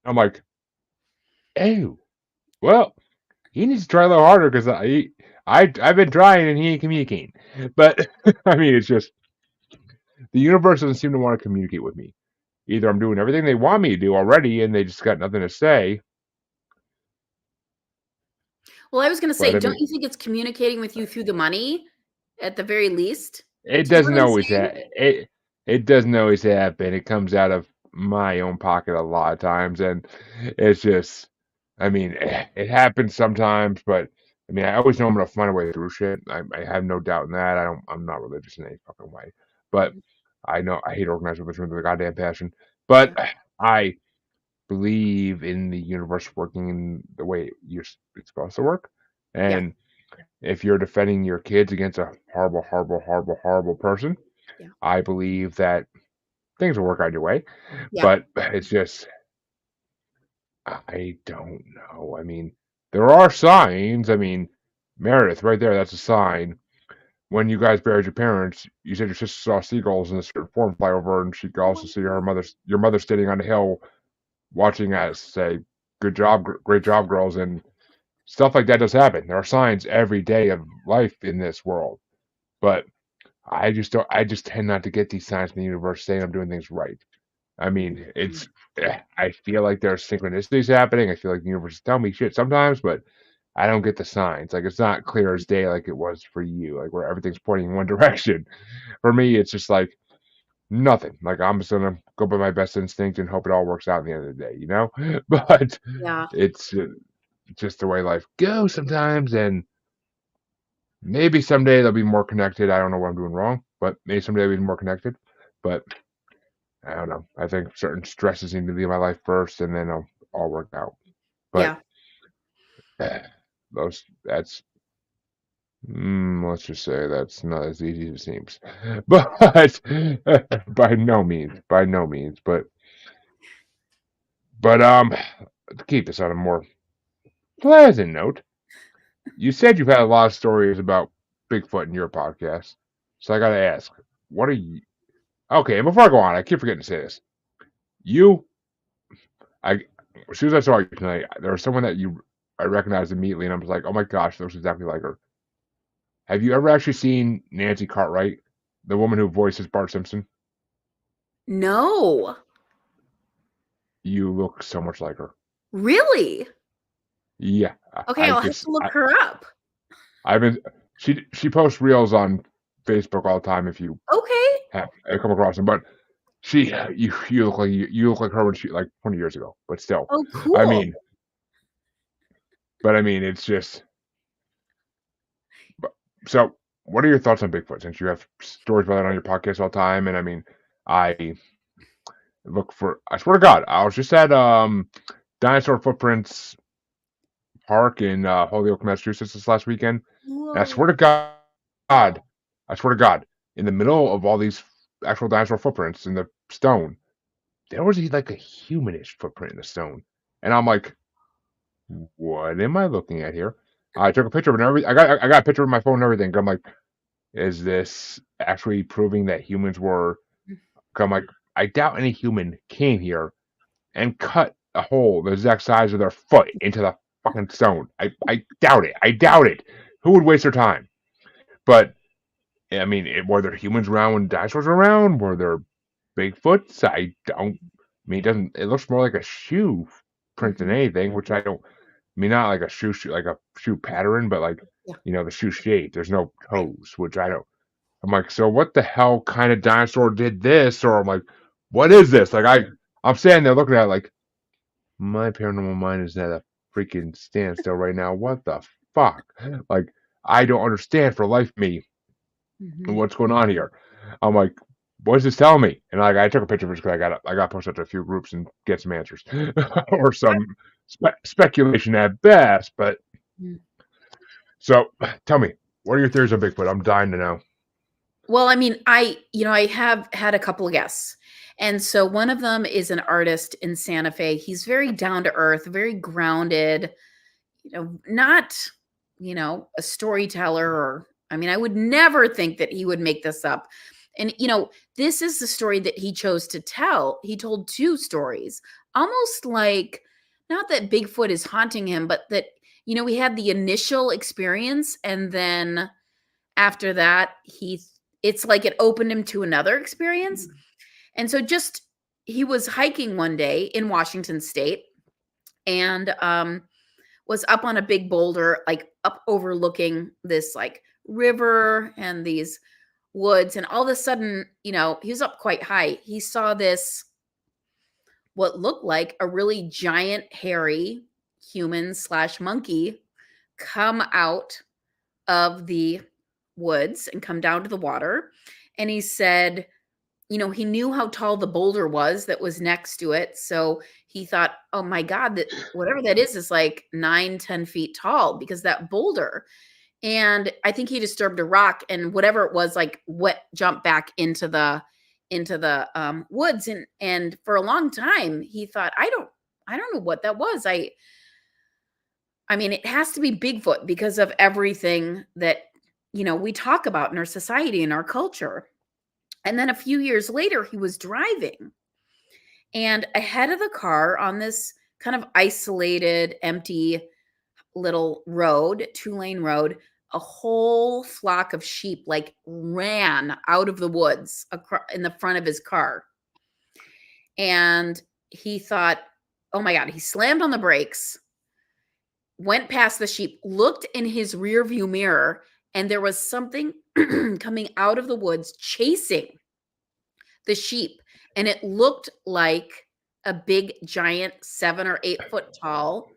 I'm like, "Oh, well, he needs to try a little harder because I've been trying and he ain't communicating." But I mean, it's just the universe doesn't seem to want to communicate with me. Either I'm doing everything they want me to do already and they just got nothing to say. well, I was gonna But say, I don't mean, you think it's communicating with you through the money at the very least? it Do you know doesn't what I'm always saying? it doesn't always happen. It comes out of my own pocket a lot of times, and it's just, I mean, it happens sometimes, but I mean, I always know I'm gonna find a way through shit. I have no doubt in that. I'm not religious in any fucking way, but Mhm. I know I hate organized religion with a goddamn passion. But Yeah, I believe in the universe working in the way it's supposed to work, yeah, and if you're defending your kids against a horrible, horrible, horrible, horrible person, yeah, I believe that things will work out your way. yeah, But it's just, I don't know. I mean, there are signs. I mean, Meredith, right there, that's a sign. When you guys buried your parents, you said your sister saw seagulls in a certain form fly over, and she could also see your mother standing on the hill watching us say, "Good job, great job, girls," and stuff like that does happen. There are signs every day of life in this world, but I just don't. I just tend not to get these signs from the universe saying I'm doing things right. I mean, mhm, I feel like there's synchronicities happening. I feel like the universe is telling me shit sometimes, but I don't get the signs. Like it's not clear as day like it was for you, like where everything's pointing in one direction. For me, it's just like nothing. Like I'm just gonna go by my best instinct and hope it all works out at the end of the day, you know? But yeah, it's just the way life goes sometimes, and maybe someday they'll be more connected. I don't know what I'm doing wrong, but maybe someday they'll be more connected. But I don't know. I think certain stresses need to be in my life first, and then it'll all work out. But yeah, that's let's just say that's not as easy as it seems. But by no means, by no means. But to keep this on a more pleasant note, you said you've had a lot of stories about Bigfoot in your podcast. So I gotta ask, what are you okay, and before I go on, I keep forgetting to say this. You I as soon as I saw you tonight, there was someone that I recognized immediately and I was like, oh my gosh, that looks exactly like her. Have you ever actually seen Nancy Cartwright, the woman who voices Bart Simpson? no, You look so much like her. really? Yeah, Okay, I'll have to look her up. I've been she posts reels on Facebook all the time if you Okay. have come across them. But you look like you look like her when she like 20 years ago. But still, Oh, I cool. mean, but I mean, it's just. But, so, what are your thoughts on Bigfoot? Since you have stories about it on your podcast all the time, and I mean, I look for. I swear to God, I was just at Dinosaur Footprints Park in Holyoke, Massachusetts this last weekend, and I swear Whoa. to God, I swear to God, in the middle of all these actual dinosaur footprints in the stone, there was like a humanish footprint in the stone, and I'm like, what am I looking at here? I took a picture of it and everything. I got a picture of my phone and everything. I'm like, is this actually proving that humans were? 'Cause I'm like, I doubt any human came here and cut a hole the exact size of their foot into the fucking stone. I doubt it. I doubt it. Who would waste their time? But I mean, were there humans around when dinosaurs were around? Were there Bigfoots? I don't. I mean, it doesn't. It looks more like a shoe print than Mhm. anything, which I don't. I mean, not like a shoe like a shoe pattern, but like Yeah, the shoe shape. There's no right. toes, which I don't. I'm like, so what the hell kind of dinosaur did this? Or I'm like, what is this? Like I'm standing there looking at it like my paranormal mind is at a freaking standstill right now. What the fuck? Like I don't understand for life me Mhm. what's going on here. I'm like, what is this telling me? And like, I took a picture of it because I got posted to a few groups and get some answers or some speculation at best. But Mm. so tell me, what are your theories on Bigfoot? I'm dying to know. Well, I mean, I have had a couple of guests. And so one of them is an artist in Santa Fe. He's very down to earth, very grounded, not, a storyteller or I mean, I would never think that he would make this up. And this is the story that he chose to tell. He told two stories, almost like not that Bigfoot is haunting him, but that he had the initial experience and then after that it's like it opened him to another experience. And so just he was hiking one day in Washington state and was up on a big boulder, like up overlooking this like river and these woods. And all of a sudden, he was up quite high. He saw this, what looked like a really giant, hairy human slash monkey come out of the woods and come down to the water. And he said, he knew how tall the boulder was that was next to it. So he thought, oh my God, that whatever that is like 9-10 feet tall because that boulder. And I think he disturbed a rock and whatever it was, like what jumped back into the woods. And for a long time he thought, I don't know what that was. I mean, it has to be Bigfoot because of everything that we talk about in our society and our culture. And then a few years later, he was driving and ahead of the car on this kind of isolated, empty little road, 2-lane road, a whole flock of sheep like ran out of the woods in the front of his car. And he thought, oh my God, he slammed on the brakes, went past the sheep, looked in his rear view mirror, and there was something coming out of the woods chasing the sheep. And it looked like a big, giant 7 or 8 foot tall,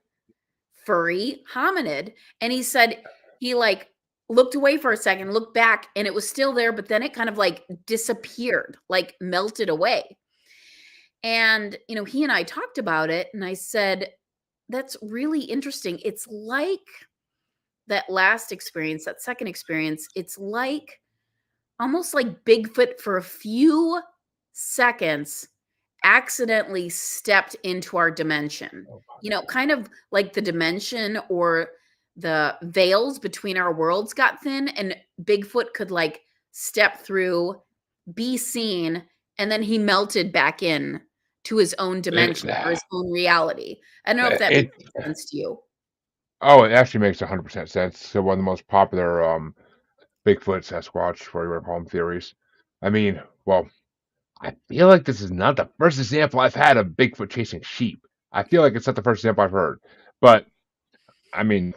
furry hominid. And he said he like looked away for a second, looked back, and it was still there, but then it kind of like disappeared, like melted away. And, he and I talked about it, and I said, that's really interesting. It's like that last experience, that second experience, it's like almost like Bigfoot for a few seconds accidentally stepped into our dimension. Kind of like the dimension or the veils between our worlds got thin and Bigfoot could like step through, be seen, and then he melted back in to his own It, dimension or his own reality. I don't know if that it makes sense to you. oh, it actually makes 100% sense. So one of the most popular Bigfoot, Sasquatch, whatever you want to call them, theories. I mean, well, I feel like this is not the first example I've had of Bigfoot chasing sheep. I feel like it's not the first example I've heard. But I mean,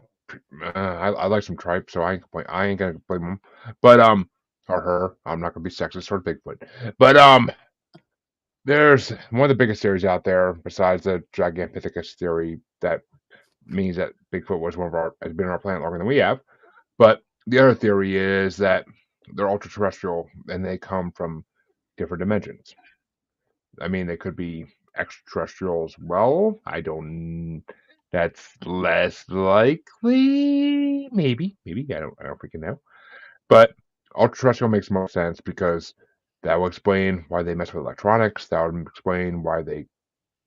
I like some tripe, so I ain't gonna blame him. But or her. I'm not gonna be sexist toward Bigfoot. But there's one of the biggest theories out there besides the Gigantopithecus theory that means that Bigfoot has been on our planet longer than we have. But the other theory is that they're ultra terrestrial and they come from different dimensions. I mean, they could be extraterrestrial as well. I don't. That's less likely. Maybe. I don't freaking know. But ultra-terrestrial makes more sense because that will explain why they mess with electronics. That would explain why they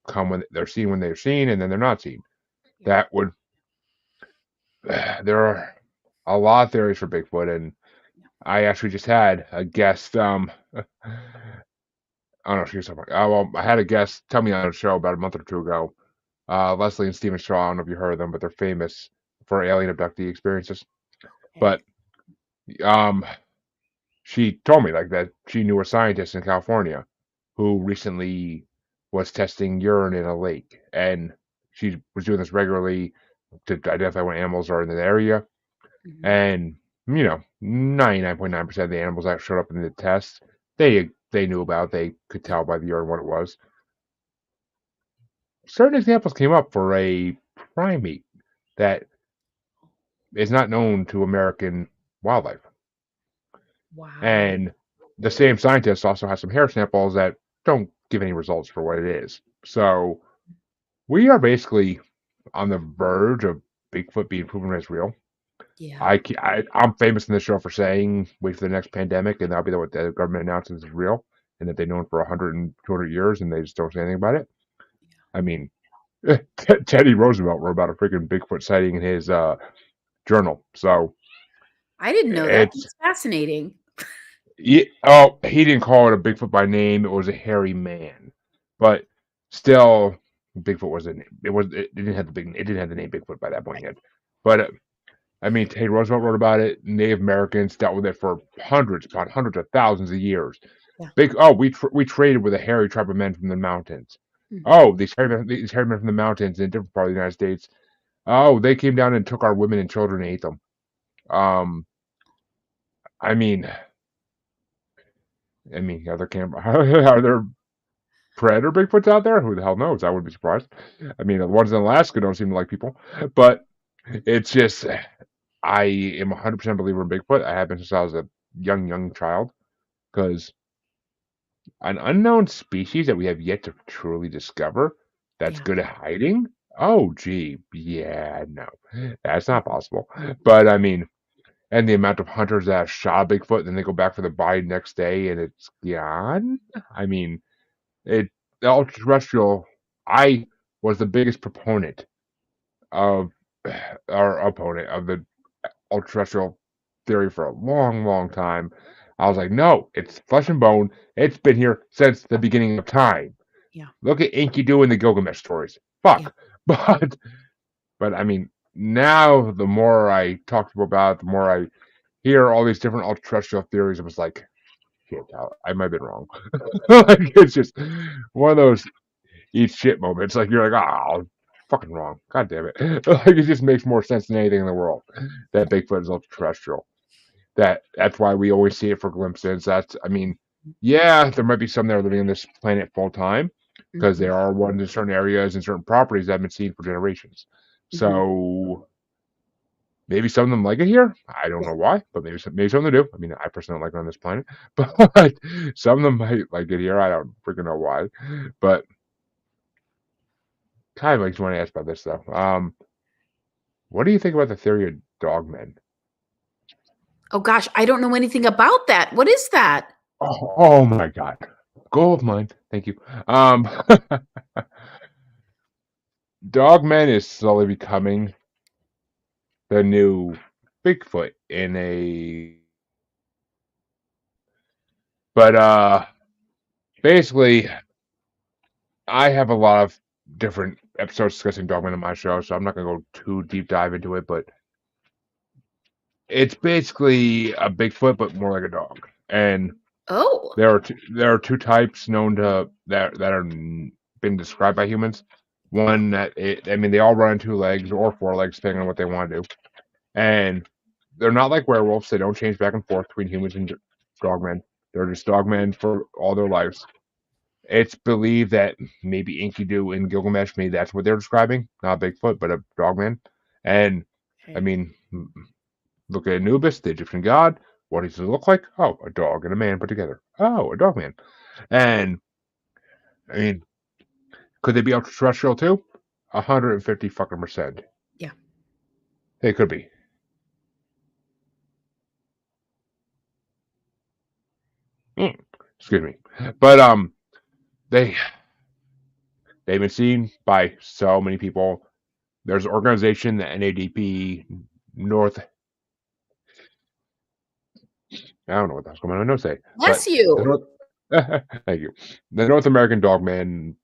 come when they're seen, and then they're not seen. Yeah. That would. There are a lot of theories for Bigfoot, and I actually just had a guest. I don't know if she was talking about. Well, I had a guest tell me on a show about a month or two ago. Leslie and Stephen Shaw. I don't know if you heard of them, but they're famous for alien abductee experiences. Okay. But um, she told me like that she knew a scientist in California who recently was testing urine in a lake, and she was doing this regularly to identify when animals are in the area. Mhm. And 99.9% of the animals that showed up in the test, they knew about. They could tell by the urine what it was. Certain examples came up for a primate that is not known to American wildlife. Wow. And the same scientist also has some hair samples that don't give any results for what it is. So we are basically on the verge of Bigfoot being proven as real. Yeah. I'm famous in this show for saying, wait for the next pandemic, and that'll be what the government announces is real, and that they've known for 100 and 200 years, and they just don't say anything about it. I mean, Teddy Roosevelt wrote about a freaking Bigfoot sighting in his journal. So I didn't know that. it's That's fascinating. oh, he didn't call it a Bigfoot by name. It was a hairy man, but still, Bigfoot wasn't. It didn't have the big. It didn't have the name Bigfoot by that point yet. But I mean, Teddy Roosevelt wrote about it. Native Americans dealt with it for hundreds upon hundreds of thousands of years. Yeah. We traded with a hairy tribe of men from the mountains. Mhm. Oh, these hairy men from the mountains in different parts of the United States. Oh, they came down and took our women and children and ate them. Um, I mean, are there predator Bigfoots out there? Who the hell knows? I wouldn't be surprised. I mean, the ones in Alaska don't seem to like people, but it's just I am 100% believer in Bigfoot. I have been since I was a young child, because an unknown species that we have yet to truly discover that's Yeah. good at hiding. Oh, gee, yeah, no, that's not possible. But I mean, and the amount of hunters that have shot a Bigfoot, then they go back for the body next day and it's gone. I mean, it the ultra-terrestrial. I was the biggest proponent of or opponent of the ultra-terrestrial theory for a long time. I was like, no, it's flesh and bone. It's been here since the beginning of time. Yeah. Look at Enkidu and the Gilgamesh stories. Yeah. Fuck. But I mean, now the more I talk to people about it, the more I hear all these different ultra-terrestrial theories. It was like, shit, I might have been wrong. Like, it's just one of those eat shit moments. Like, you're like, oh, fucking wrong. God damn it. Like, it just makes more sense than anything in the world that Bigfoot is ultra-terrestrial. That's why we always see it for glimpses. I mean, yeah, there might be some that are living on this planet full time, because Mhm. there are ones in certain areas and certain properties that have been seen for generations. Mhm. So maybe some of them like it here. I don't Yeah. know why, but maybe some of them do. I mean, I personally don't like it on this planet, but some of them might like it here. I don't freaking know why. But kind of makes me want to ask about this though. What do you think about the theory of dogmen? Oh gosh, I don't know anything about that. What is that? Oh my God. Goal of mine. Thank you. Dogman is slowly becoming the new Bigfoot in a, but basically I have a lot of different episodes discussing Dogman on my show, so I'm not gonna go too deep dive into it, but it's basically a Bigfoot but more like a dog. And Oh. there are two types known to that are been described by humans. One I mean, they all run on two legs or four legs, depending on what they want to do. And they're not like werewolves. They don't change back and forth between humans and dogmen. They're just dogmen for all their lives. It's believed that maybe Enkidu and Gilgamesh, maybe that's what they're describing. Not Bigfoot, but a dogman. And I Okay. mean, look at Anubis, the Egyptian god. What does he look like? Oh, a dog and a man put together. Oh, a dogman. And I mean, could they be extraterrestrial too? 150 fucking percent. Yeah. They could be. Excuse me. But they they've been seen by so many people. There's an organization, the NADP North. I don't know what that's going on. No say, but Bless the you. North. Thank you. The North American Dogman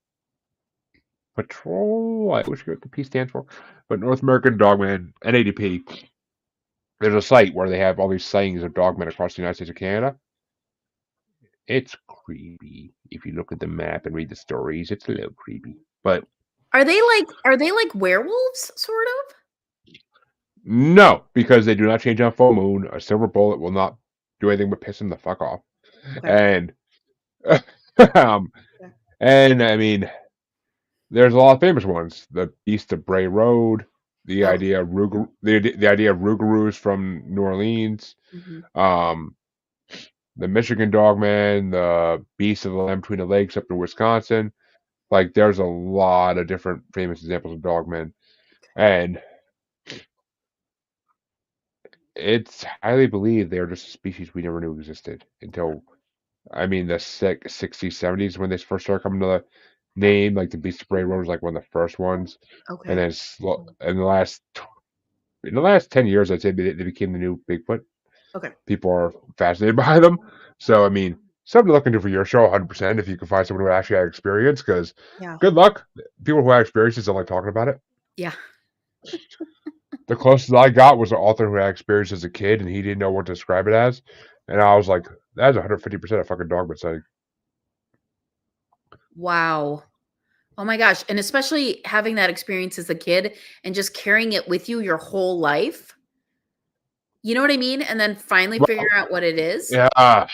Patrol. I wish I what the P stands for, but North American Dogman NADP. There's a site where they have all these sightings of dogmen across the United States and Canada. It's creepy. If you look at the map and read the stories, it's a little creepy. But Are they like werewolves, sort of? no, because they do not change on full moon. A silver bullet will not do anything but piss them the fuck off. Okay. And um, Okay. and I mean, there's a lot of famous ones. The Beast of Bray Road, the Oh. idea of the idea of Rougarous from New Orleans, Mhm. um, the Michigan Dogman, the Beast of the Land Between the Lakes up in Wisconsin. Like, there's a lot of different famous examples of dogmen, and it's highly believed they are just a species we never knew existed until, I mean, the 60s, 70s when they first started coming to the name. Like the Beast of Bray Road was like one of the first ones, and Okay. then in the last 10 years, I'd say they became the new Bigfoot. Okay. People are fascinated by them. So, I mean, something to look into for your show, 100%, if you can find someone who actually had experience, because Yeah. good luck. People who have experiences don't like talking about it. Yeah. The closest I got was an author who had experience as a kid, and he didn't know what to describe it as. And I was like, that's 150% a fucking dogman sighting. Wow. Oh my gosh, and especially having that experience as a kid and just carrying it with you your whole life. You know what I mean? And then finally figure Well, out what it is. yeah.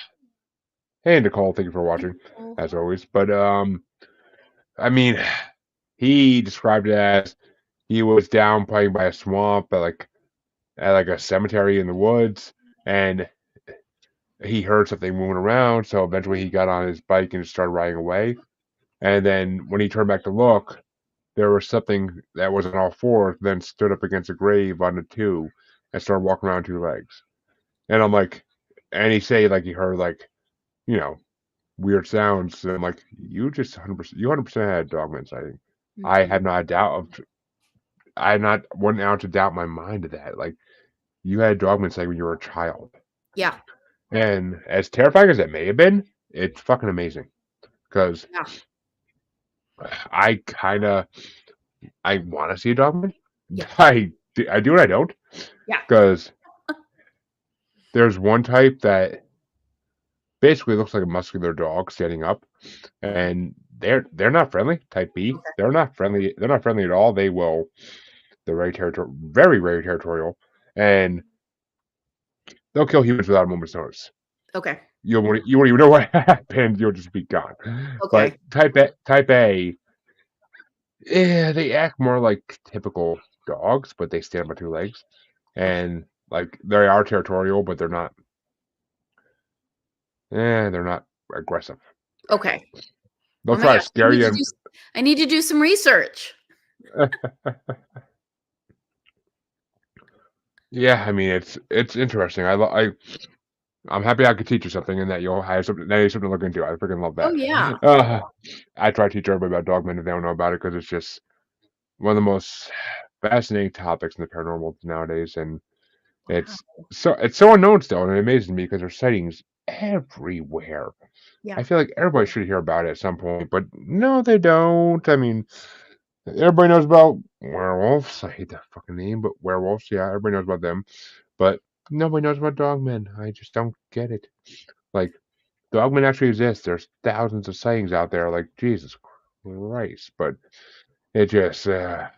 Hey, Nicole, thank you for Hey, watching, Nicole. as always. But, I mean, he described it as he was down playing by a swamp at like a cemetery in the woods, and he heard something moving around, so eventually he got on his bike and started riding away. And then when he turned back to look, there was something that was on all fours, then stood up against a grave on the two and started walking around two legs. And I'm like, and he said like he heard like, you know, weird sounds. And I'm like, you just 100%, you 100% had a dogman sighting. I Mhm. had not a doubt of, I had not 1 ounce of doubt in my mind of that. Like, you had a dogman sighting when you were a child. Yeah. And as terrifying as it may have been, it's fucking amazing. Because Yeah. I kind of I want to see a dogman. Yeah. I do and I don't. Yeah. Because there's one type that basically looks like a muscular dog standing up, Okay. and they're not friendly. Type B, Okay. they're not friendly. They're not friendly at all. They're very very territorial, and they'll kill humans without a moment's notice. Okay. You won't even know what happened. You'll just be gone. But Okay. type A, yeah, they act more like typical dogs, but they stand on two legs, Okay. and like they are territorial, but they're not aggressive. Okay. They'll Oh my try to gosh. scare you. I need to do some research. Yeah, I mean it's interesting. I'm happy I could teach you something, and that you'll have something to look into. I freaking love Oh that. yeah. I try to teach everybody about dogmen if they don't know about it, because it's just one of the most fascinating topics in the paranormal nowadays, and Wow. it's so unknown still, and it amazes me because there's sightings everywhere. Yeah. I feel like everybody should hear about it at some point, but no, they don't. I mean, everybody knows about werewolves. I hate that fucking name, but werewolves, yeah, everybody knows about them. But nobody knows about dogmen. I just don't get it. Like, dogmen actually exist. There's thousands of sightings out there. Like, Jesus Christ. But it just, I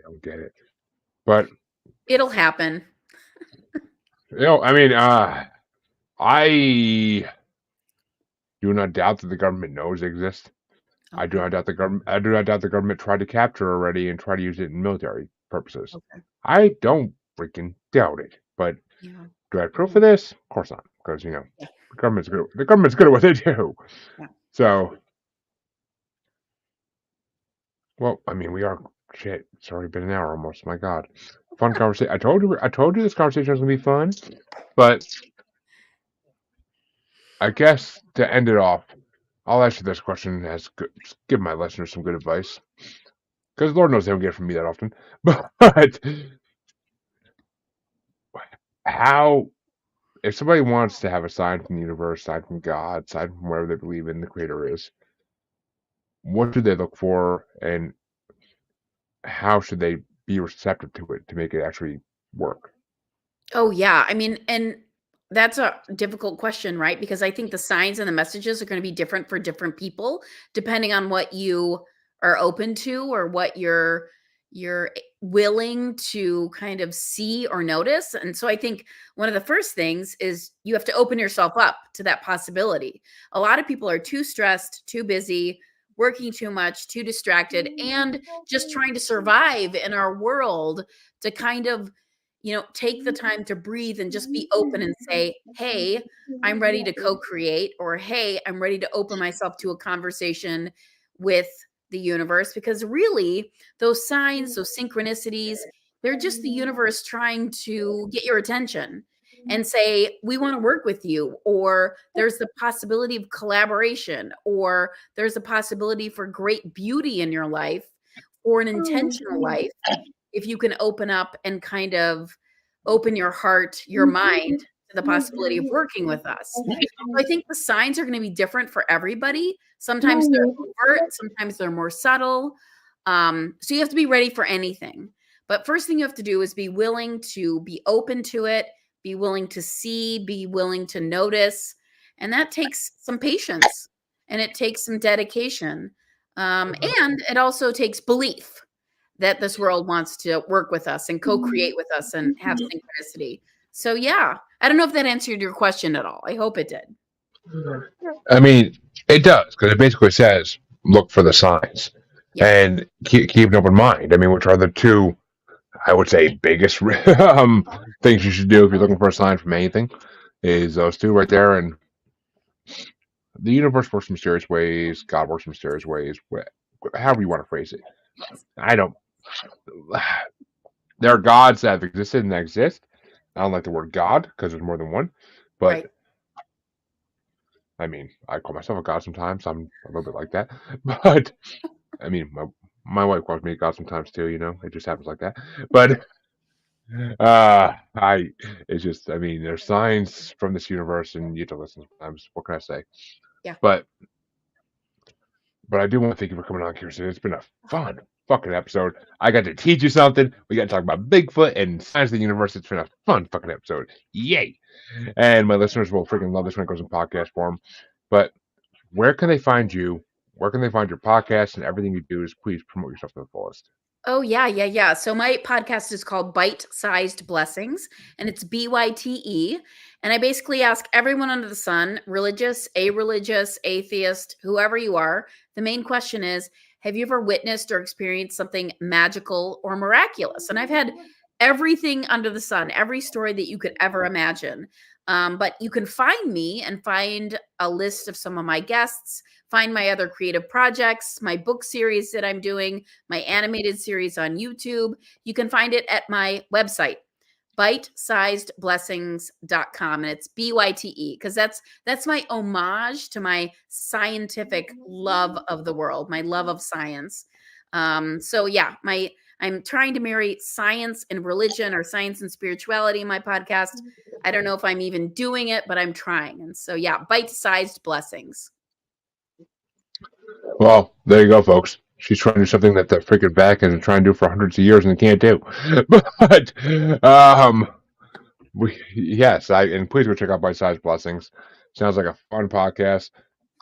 don't get it. But, It'll happen. I mean, I do not doubt that the government knows they exist. I do Okay. not doubt the government. I do not doubt the government tried to capture already and try to use it in military purposes. Okay. I don't freaking doubt it. But Yeah. do I have proof of this? Of course not, because Yeah. the government's good. The government's good at what they do. Yeah. So, well, I mean, we are shit. It's already been an hour almost. My God, fun conversation. I told you this conversation was gonna be fun, but I guess to end it off, I'll ask you this question as good, give my listeners some good advice, because Lord knows they don't get it from me that often. But how, if somebody wants to have a sign from the universe, sign from God, sign from wherever they believe in the Creator is, what do they look for, and how should they be receptive to it to make it actually work? Oh, yeah. I mean, and that's a difficult question, right? Because I think the signs and the messages are going to be different for different people depending on what you are open to or what you're willing to kind of see or notice. And so I think one of the first things is you have to open yourself up to that possibility. A lot of people are too stressed, too busy, working too much, too distracted, and just trying to survive in our world to kind of, take the time to breathe and just be open and say, hey, I'm ready to co-create, or hey, I'm ready to open myself to a conversation with the universe. Because really, those signs, those synchronicities, they're just the universe trying to get your attention and say, we want to work with you, or there's the possibility of collaboration, or there's a possibility for great beauty in your life, or an intentional life, if you can open up and kind of open your heart, your mind to the possibility of working with us. So I think the signs are going to be different for everybody. Sometimes they're overt, sometimes they're more subtle. So you have to be ready for anything. But first thing you have to do is be willing to be open to it, be willing to see, be willing to notice. And that takes some patience and it takes some dedication. And it also takes belief that this world wants to work with us and co-create with us and have synchronicity. So yeah, I don't know if that answered your question at all. I hope it did. I mean, it does, because it basically says look for the signs and keep an open mind. I mean, which are the two, I would say, biggest things you should do if you're looking for a sign from anything, is those two right there. And the universe works in mysterious ways, God works in mysterious ways, however you want to phrase it. I don't. There are gods that have existed and that exist. I don't like the word God because there's more than one, but I mean, I call myself a god sometimes. I'm a little bit like that, but I mean, my wife calls me a god sometimes too. It just happens like that. But it's just, I mean, there's signs from this universe, and you have to listen sometimes. What can I say? Yeah. But I do want to thank you for coming on, Kirsten. It's been a fun fucking episode. I got to teach you something. We got to talk about Bigfoot and signs of the universe. It's been a fun fucking episode. Yay! And my listeners will freaking love this when it goes in podcast form. But where can they find you? Where can they find your podcast and everything you do? Is please promote yourself to the fullest. Oh, yeah. So my podcast is called Byte Sized Blessings, and it's BYTE. And I basically ask everyone under the sun, religious, a-religious, atheist, whoever you are, the main question is, have you ever witnessed or experienced something magical or miraculous? And I've had everything under the sun, every story that you could ever imagine. But you can find me and find a list of some of my guests, find my other creative projects, my book series that I'm doing, my animated series on YouTube. You can find it at my website, bytesizedblessings.com. And it's BYTE, because that's my homage to my scientific love of the world, my love of science. So yeah, I'm trying to marry science and religion, or science and spirituality in my podcast. I don't know if I'm even doing it, but I'm trying. And so yeah, Bite-Sized Blessings. Well, there you go, folks. She's trying to do something that the freaking back has been trying to do for hundreds of years and they can't do. But yes, and please go check out Byte Sized Blessings. Sounds like a fun podcast.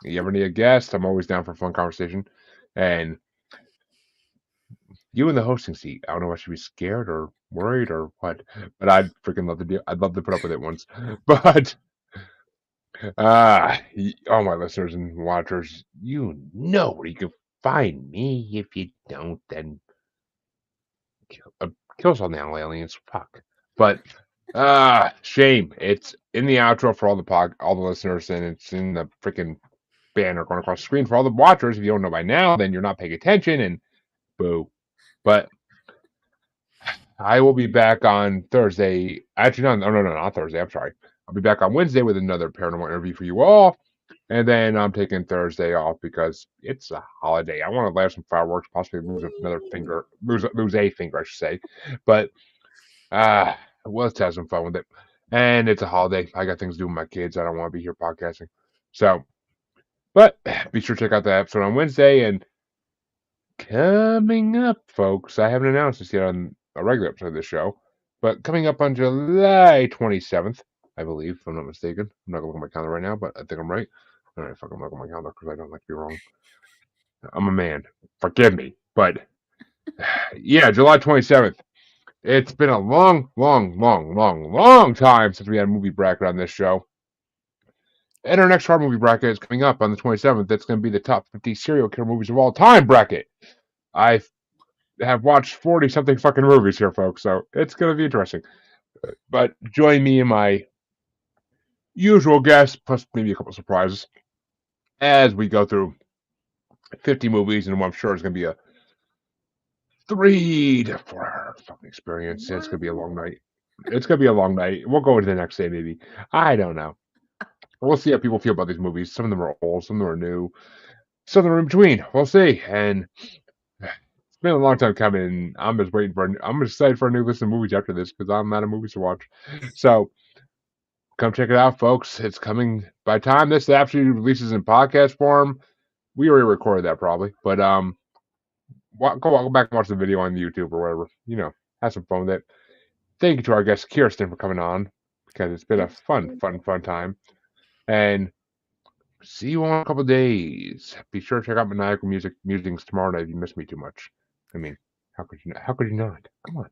You ever need a guest? I'm always down for a fun conversation. And you in the hosting seat. I don't know if I should be scared or worried or what, but I'd freaking love to do. I'd love to put up with it once. But all my listeners and watchers, you know where you can find me. If you don't, then kill us all now, aliens. Fuck. But shame. It's in the outro for all the listeners, and it's in the freaking banner going across the screen for all the watchers. If you don't know by now, then you're not paying attention, and boo. But I will be back on Thursday. Actually, no, not Thursday. I'm sorry. I'll be back on Wednesday with another paranormal interview for you all. And then I'm taking Thursday off because it's a holiday. I want to light some fireworks, possibly lose another finger, lose a finger, I should say. But let's have some fun with it. And it's a holiday. I got things to do with my kids. I don't want to be here podcasting. So, but be sure to check out the episode on Wednesday. And coming up, folks, I haven't announced this yet on a regular episode of this show, but coming up on July 27th, I believe, if I'm not mistaken. I'm not going to look at my calendar right now, but I think I'm right. All right, fuck, I'm looking at my calendar because I don't like to be wrong. I'm a man. Forgive me. But yeah, July 27th. It's been a long time since we had a movie bracket on this show. And our next horror movie bracket is coming up on the 27th. That's going to be the top 50 serial killer movies of all time bracket. I have watched 40 something fucking movies here, folks, so it's going to be interesting. But join me and my usual guests, plus maybe a couple surprises, as we go through 50 movies, and what I'm sure is going to be a 3 to 4 hour fucking experience. It's going to be a long night. It's going to be a long night. We'll go into the next day, maybe. I don't know. We'll see how people feel about these movies. Some of them are old, some of them are new, some of them are in between. We'll see. And it's been a long time coming. I'm just waiting for. I'm excited for a new list of movies after this because I'm out of movies to watch. So come check it out, folks. It's coming. By the time this actually releases in podcast form, we already recorded that probably. But go back and watch the video on YouTube or whatever. Have some fun with it. Thank you to our guest Kirsten for coming on because it's been a fun time. And see you in a couple of days. Be sure to check out Maniacal Musings tomorrow night if you miss me too much. I mean, how could you not? Come on.